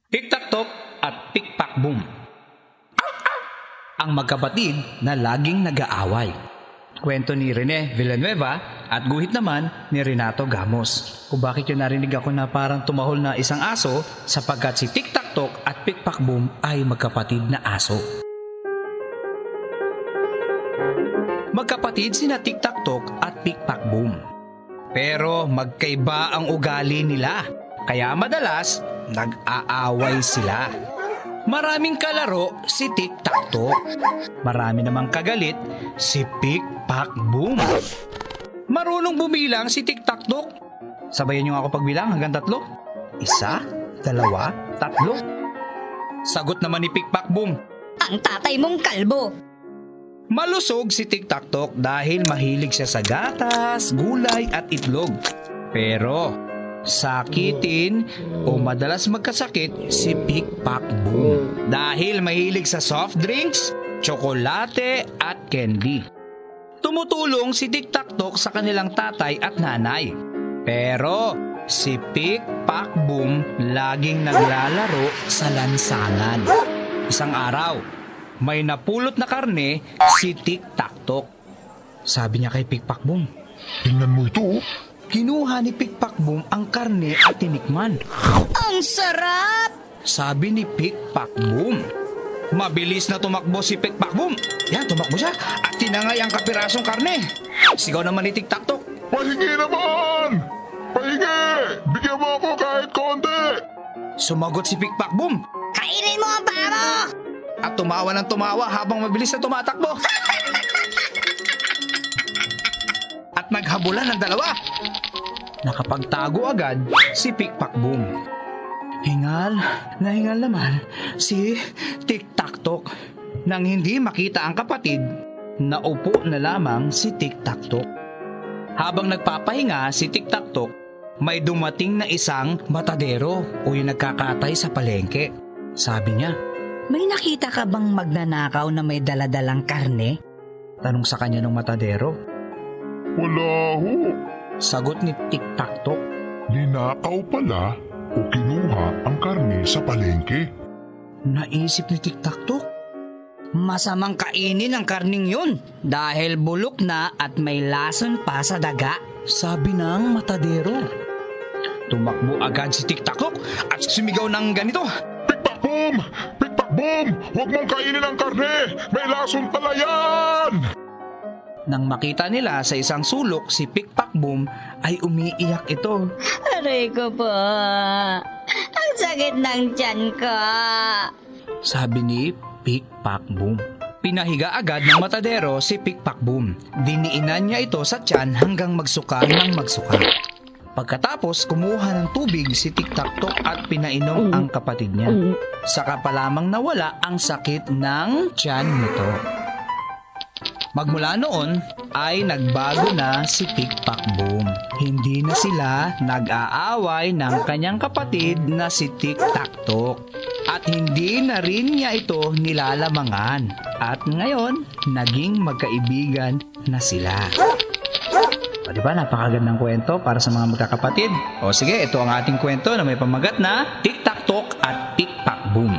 Tiktaktok at Pikpakboom. Ang magkapatid na laging nag-aaway. Kwento ni Rene Villanueva at guhit naman ni Renato Gamos. Kung bakit yung narinig ako na parang tumahol na isang aso sapagkat si Tiktaktok at Pikpakboom ay magkapatid na aso. Magkapatid sina Tiktaktok at Pikpakboom. Pero magkaiba ang ugali nila. Kaya madalas nag-aaway sila. Maraming kalaro si Tiktaktok. Marami namang kagalit si Pikpakboom. Marunong bumilang si Tiktaktok. Sabayan niyo ako pagbilang hanggang 3. 1, 2, 3. Sagot naman ni Pikpakboom, Ang tatay mong kalbo. malusog si Tiktaktok dahil mahilig siya sa gatas, gulay at itlog. Pero sakitin o madalas magkasakit si Pikpakboom dahil mahilig sa soft drinks, tsokolate at candy. Tumutulong si Tiktaktok sa kanilang tatay at nanay. Pero si Pikpakboom laging naglalaro sa lansangan. Isang araw, may napulot na karne si Tiktaktok. Sabi niya kay Pikpakboom, Tingnan mo ito. kinuha ni Pikpakboom ang karne at tinikman. Ang sarap! Sabi ni Pikpakboom. Mabilis na tumakbo si Pikpakboom. Yan, tumakbo siya at tinangay ang kapirasong karne. Sigaw naman ni Tiktaktok, Pahingi naman! Pahingi! Bigyan mo ako kahit konti! sumagot si Pikpakboom Kainin mo ang paa mo! at tumawa ng tumawa habang mabilis na tumatakbo. At naghabulan ng dalawa. Nakapagtago agad si Pikpakboom. Hingal na hingal naman si Tiktaktok. Nang hindi makita ang kapatid, naupo na lamang si Tiktaktok. Habang nagpapahinga si Tiktaktok, may dumating na isang matadero o yung nagkakatay sa palengke. Sabi niya, May nakita ka bang magnanakaw na may daladalang karne? tanong sa kanya ng matadero. Wala ho. Sagot ni Tiktaktok, Ninakaw pala o kinuha ang karne sa palengke. naisip ni Tiktaktok. Masamang kainin ang karning yun dahil bulok na at may lason pa sa daga. Sabi ng matadero. Tumakbo agad si Tiktaktok at sumigaw ng ganito. Pikpakboom! Pikpakboom! Huwag mong kainin ang karne! May lason pala yan! Nang makita nila sa isang sulok si Pikpakboom ay umiiyak ito. Aray ko po. Ang sakit ng tiyan ko. Sabi ni Pikpakboom. Pinahiga agad ng matadero si Pikpakboom. Diniinan niya ito sa tiyan hanggang magsuka ng magsuka. Pagkatapos kumuha ng tubig si Tiktaktok at pinainom ang kapatid niya. Saka pa lamang nawala ang sakit ng tiyan nito. Magmula noon ay nagbago na si Pikpakboom. Hindi na sila nag-aaway ng kanyang kapatid na si Tiktaktok. At hindi na rin niya ito nilalamangan. At ngayon, naging magkaibigan na sila. O diba, napakagandang kwento para sa mga magkakapatid. O sige, ito ang ating kwento na may pamagat na Tiktaktok at Pikpakboom.